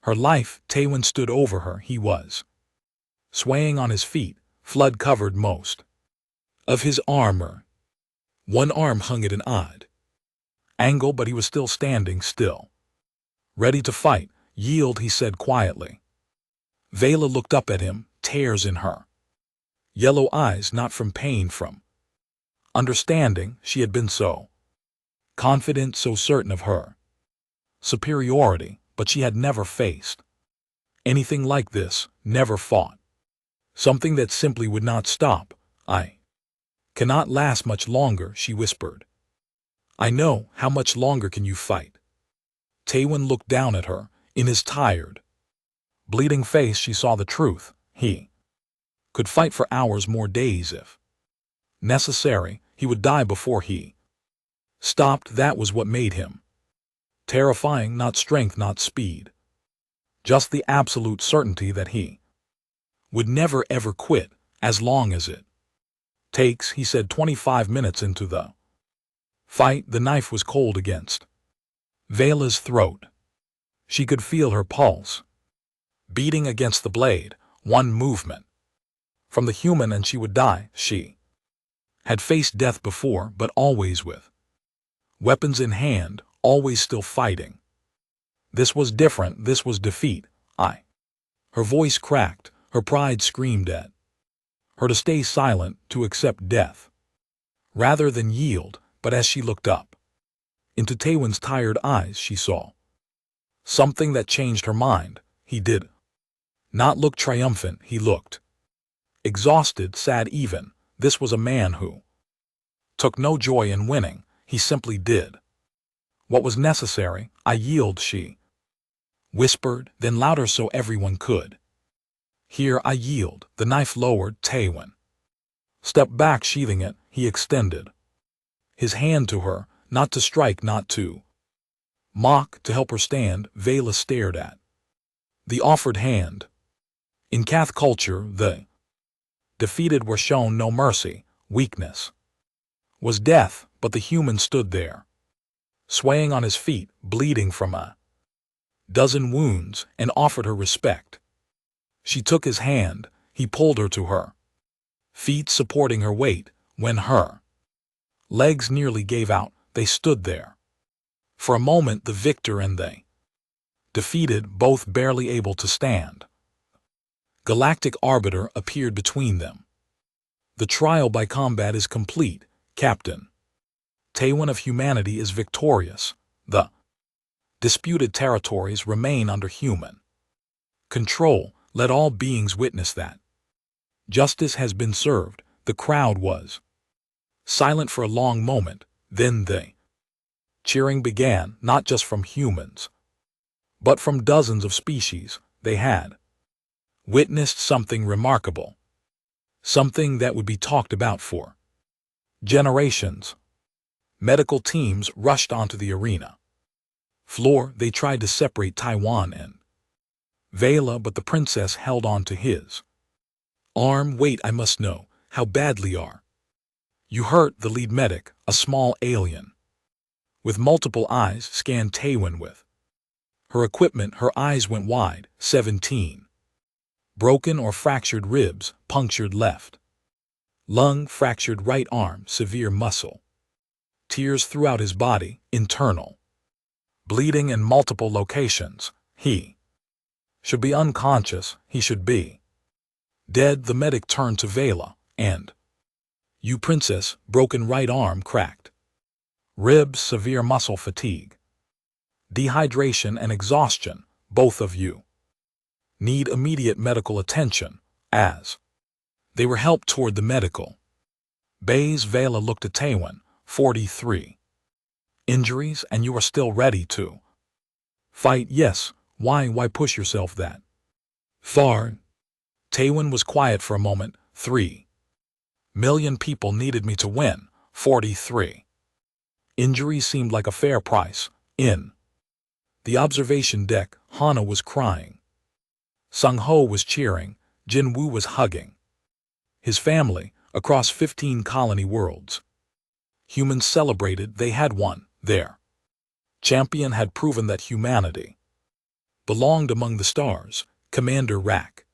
her life. Taiwan stood over her. He was swaying on his feet. Flood covered most of his armor. One arm hung at an odd angle, but he was still standing still, ready to fight. Yield, he said quietly. Vela looked up at him, tears in her yellow eyes, not from pain, from understanding. She had been so confident, so certain of her superiority, but she had never faced anything like this, never fought something that simply would not stop. I cannot last much longer, she whispered. I know. How much longer can you fight? Taiwan looked down at her. In his tired, bleeding face she saw the truth. He could fight for hours, more days if necessary. He would die before he stopped. That was what made him terrifying. Not strength, not speed, just the absolute certainty that he would never ever quit, as long as it takes, he said 25 minutes into the fight. The knife was cold against Vela's throat. She could feel her pulse beating against the blade. One movement from the human and she would die. She had faced death before, but always with weapons in hand, always still fighting. This was different. This was defeat. Her voice cracked. Her pride screamed at her to stay silent, to accept death rather than yield. But as she looked up into Taewon's tired eyes, she saw something that changed her mind. He did not look triumphant. He looked exhausted, sad even. This was a man who took no joy in winning. He simply did what was necessary. I yield, she whispered, then louder so everyone could hear. I yield. The knife lowered. Taewon stepped back, sheathing it. He extended his hand to her, not to strike, not to mock, to help her stand. Vela stared at the offered hand. In Cath culture, the defeated were shown no mercy. Weakness was death, but the human stood there, swaying on his feet, bleeding from a dozen wounds, and offered her respect. She took his hand. He pulled her to her feet, supporting her weight. When her legs nearly gave out, they stood there. For a moment, the victor and the defeated, both barely able to stand. Galactic Arbiter appeared between them. The trial by combat is complete, Captain. Taewon of humanity is victorious. The disputed territories remain under human control. Let all beings witness that justice has been served. The crowd was silent for a long moment. Then the cheering began, not just from humans, but from dozens of species. They had witnessed something remarkable, something that would be talked about for generations. Medical teams rushed onto the arena floor. They tried to separate Taewon and Vela, but the princess held on to his arm. Wait, I must know. How badly are you hurt? The lead medic, a small alien with multiple eyes, scanned Taewon with her equipment. Her eyes went wide. 17. Broken or fractured ribs, punctured left lung, fractured right arm, severe muscle tears throughout his body, internal bleeding in multiple locations. He should be unconscious. He should be dead. The medic turned to Vela. And you, princess? Broken right arm, cracked ribs, severe muscle fatigue, dehydration and exhaustion. Both of you need immediate medical attention. As they were helped toward the medical bays, Vela looked at Taewon. 43 injuries, and you are still ready to fight? Yes. Why push yourself that far? Taewon was quiet for a moment. 3 million people needed me to win. 43 injuries seemed like a fair price. In the observation deck, Hana was crying. Sung-ho was cheering. Jin-woo was hugging his family across 15 colony worlds. Humans celebrated. They had won. Their champion had proven that humanity belonged among the stars. Commander Rak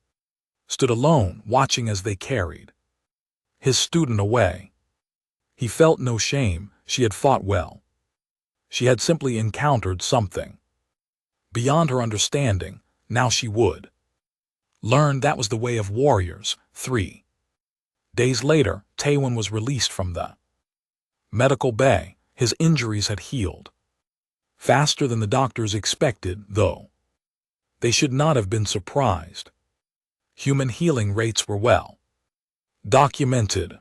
stood alone, watching as they carried his student away. He felt no shame. She had fought well. She had simply encountered something beyond her understanding. Now she would learn. That was the way of warriors. 3 days later, Taewon was released from the medical bay. His injuries had healed faster than the doctors expected, though they should not have been surprised. Human healing rates were well documented.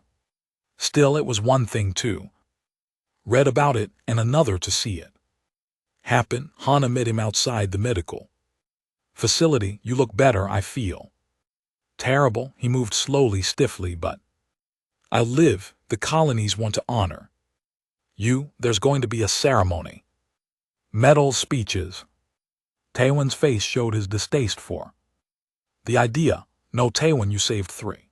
Still, it was one thing to read about it and another to see it happen. Hana met him outside the medical facility. You look better. I feel terrible. He moved slowly, stiffly, but I'll live. The colonies want to honor you. There's going to be a ceremony. Medals, speeches. Taewon's face showed his distaste for the idea. No, Taiwan, you saved 3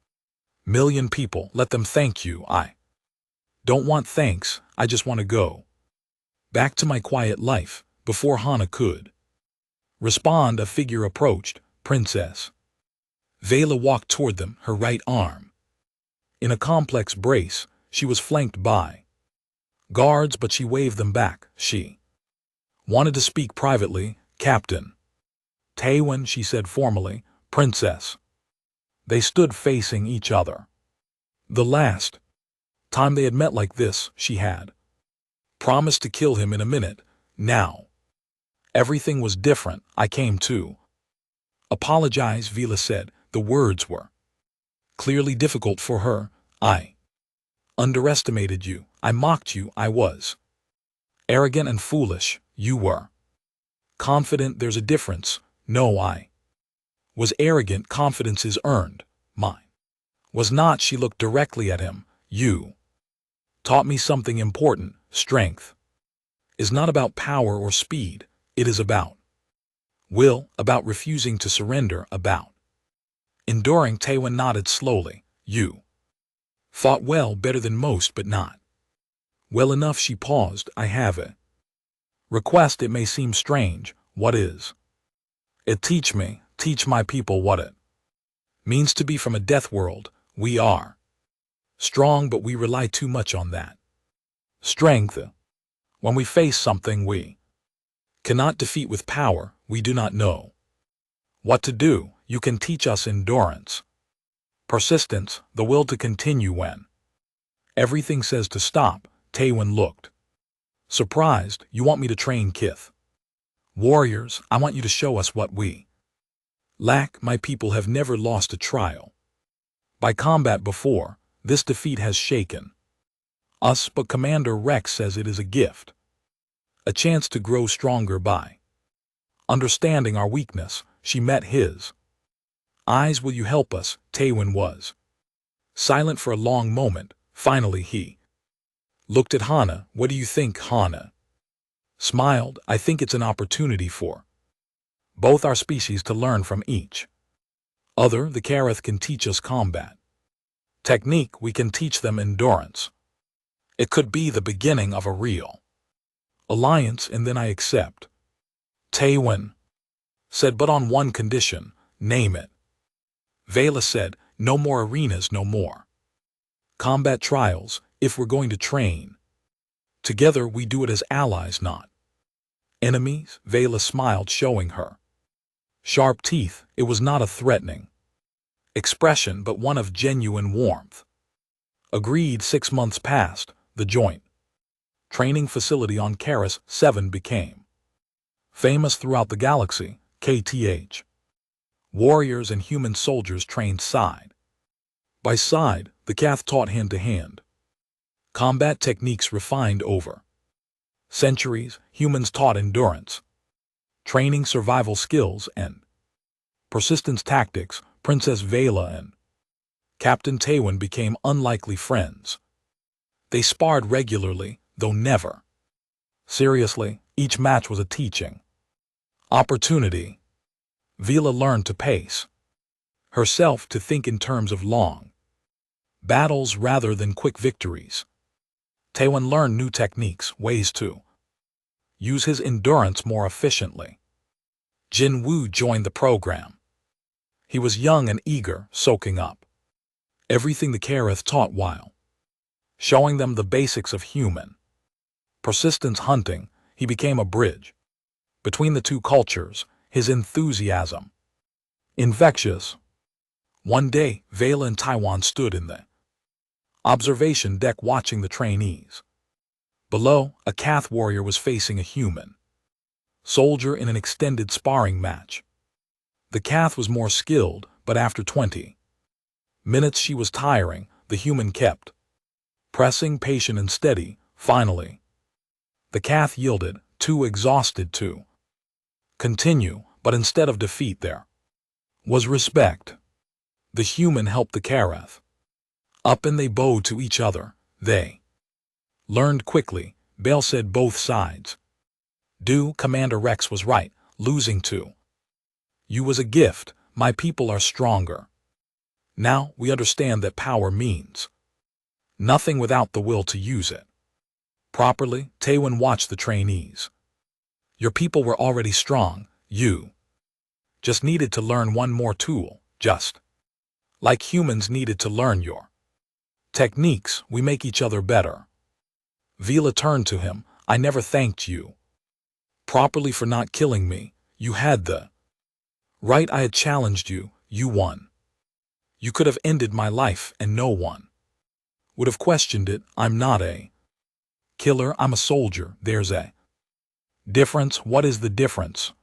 million people. Let them thank you. I don't want thanks. I just want to go back to my quiet life. Before Hana could respond, a figure approached. Princess Vela walked toward them, her right arm in a complex brace. She was flanked by guards, but she waved them back. She wanted to speak privately. Captain Taiwan, she said formally. Princess. They stood facing each other. The last time they had met like this, she had promised to kill him in a minute. Now everything was different. I came to apologize, Vela said. The words were clearly difficult for her. I underestimated you. I mocked you. I was arrogant and foolish. You were confident. There's a difference. No, I was arrogant. Confidence is earned. Mine was not. She looked directly at him. You taught me something important. Strength is not about power or speed. It is about will, about refusing to surrender, about enduring. Taiwan nodded slowly. You fought well, better than most, but not well enough. She paused. I have a request. It may seem strange. What is it? Teach me, teach my people what it means to be from a death world. We are strong, but we rely too much on that strength. When we face something we cannot defeat with power, we do not know what to do. You can teach us endurance, persistence, the will to continue when everything says to stop. Taiwan looked surprised. You want me to train Kith warriors? I want you to show us what we lack. My people have never lost a trial by combat before. This defeat has shaken us, but Commander Rex says it is a gift, a chance to grow stronger by understanding our weakness. She met his eyes. Will you help us? Taiwan was silent for a long moment. Finally he looked at Hana. What do you think? Hana smiled. I think it's an opportunity for both our species to learn from each other. The Karath can teach us combat technique. We can teach them endurance. It could be the beginning of a real alliance, and then I accept. Taiwan said, but on one condition. Name it. Vela said, no more arenas, no more combat trials. If we're going to train together, we do it as allies, not enemies. Vela smiled, showing her sharp teeth. It was not a threatening expression, but one of genuine warmth. Agreed. 6 months passed. The joint training facility on Karis 7 became famous throughout the galaxy. KTH warriors and human soldiers trained side by side. The Kath taught hand-to-hand combat techniques refined over centuries. Humans taught endurance training, survival skills, and persistence tactics. Princess Vela and Captain Taiwan became unlikely friends. They sparred regularly, though never seriously. Each match was a teaching opportunity. Vela learned to pace herself, to think in terms of long battles rather than quick victories. Taiwan learned new techniques, ways to use his endurance more efficiently. Jin Wu joined the program. He was young and eager, soaking up everything the Karath taught while showing them the basics of human persistence hunting. He became a bridge between the two cultures, his enthusiasm infectious. One day, Vela and Taiwan stood in the observation deck watching the trainees. Below, a Kath warrior was facing a human soldier in an extended sparring match. The Kath was more skilled, but after 20 minutes she was tiring. The human kept pressing, patient and steady. Finally, the Kath yielded, too exhausted to continue, but instead of defeat there was respect. The human helped the Karath up and they bowed to each other. They learned quickly. Bale said both sides do. Commander Rex was right. Losing to you was a gift. My people are stronger Now we understand that power means nothing without the will to use it. Properly, Taewon watched the trainees. Your people were already strong, you just needed to learn one more tool, just like humans needed to learn your techniques. We make each other better. Vila turned to him. I never thanked you properly for not killing me. You had the right. I had challenged you. You won. You could have ended my life and no one would have questioned it. I'm not a killer. I'm a soldier. There's a difference. What is the difference?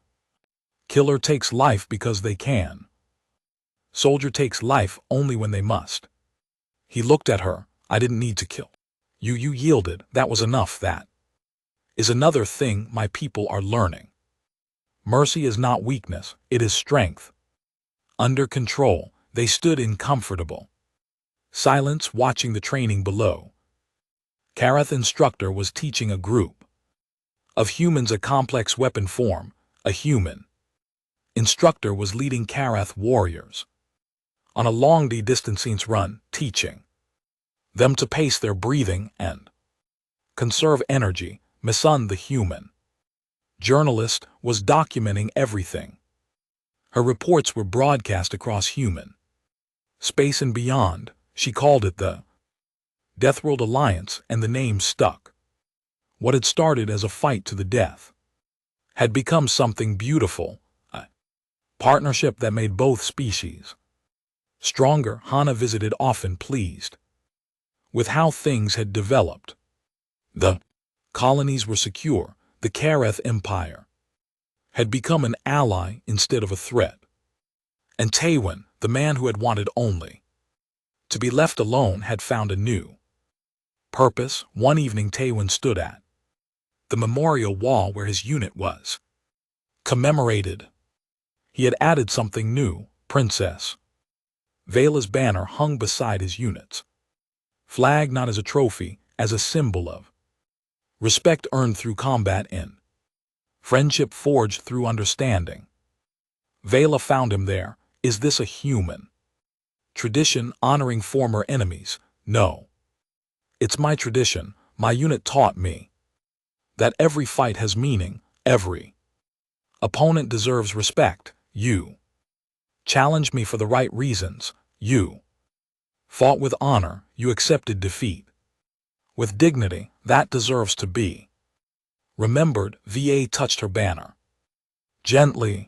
Killer takes life because they can. Soldier takes life only when they must. He looked at her. I didn't need to kill you. You yielded. That was enough. That is another thing my people are learning. Mercy is not weakness. It is strength. Under control, they stood in comfortable silence watching the training below. Karath instructor was teaching a group of humans a complex weapon form. A human instructor was leading Karath warriors on a long distance run, teaching them to pace their breathing and conserve energy. Misun, the human journalist, was documenting everything. Her reports were broadcast across human space and beyond. She called it the Deathworld Alliance, and the name stuck. What had started as a fight to the death had become something beautiful, a partnership that made both species stronger. Hana visited often, pleased with how things had developed. The colonies were secure. The Karath Empire had become an ally instead of a threat. And Taewon, the man who had wanted only to be left alone, had found a new purpose. One evening Taewon stood at the memorial wall where his unit was commemorated. He had added something new. Princess Vela's banner hung beside his unit's flag, not as a trophy, as a symbol of respect earned through combat and friendship forged through understanding. Vela found him there. Is this a human tradition, honoring former enemies? No. It's my tradition. My unit taught me that every fight has meaning. Every opponent deserves respect. You challenged me for the right reasons. You fought with honor. You accepted defeat with dignity. That deserves to be remembered. Va touched her banner gently.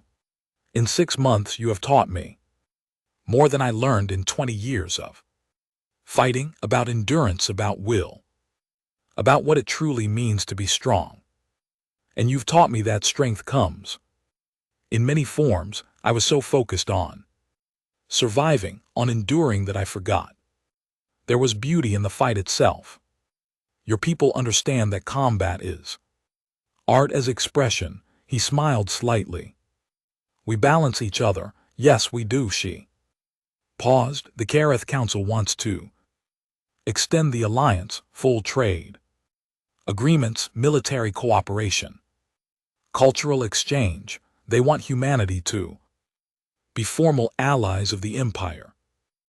In 6 months you have taught me more than I learned in 20 years of fighting, about endurance, about will, about what it truly means to be strong. And you've taught me that strength comes in many forms. I was so focused on surviving, on enduring, that I forgot there was beauty in the fight itself. Your people understand that combat is art as expression. He smiled slightly. We balance each other. Yes, we do. She paused. The Karath Council wants to extend the alliance, full trade agreements, military cooperation, cultural exchange. They want humanity to be formal allies of the empire.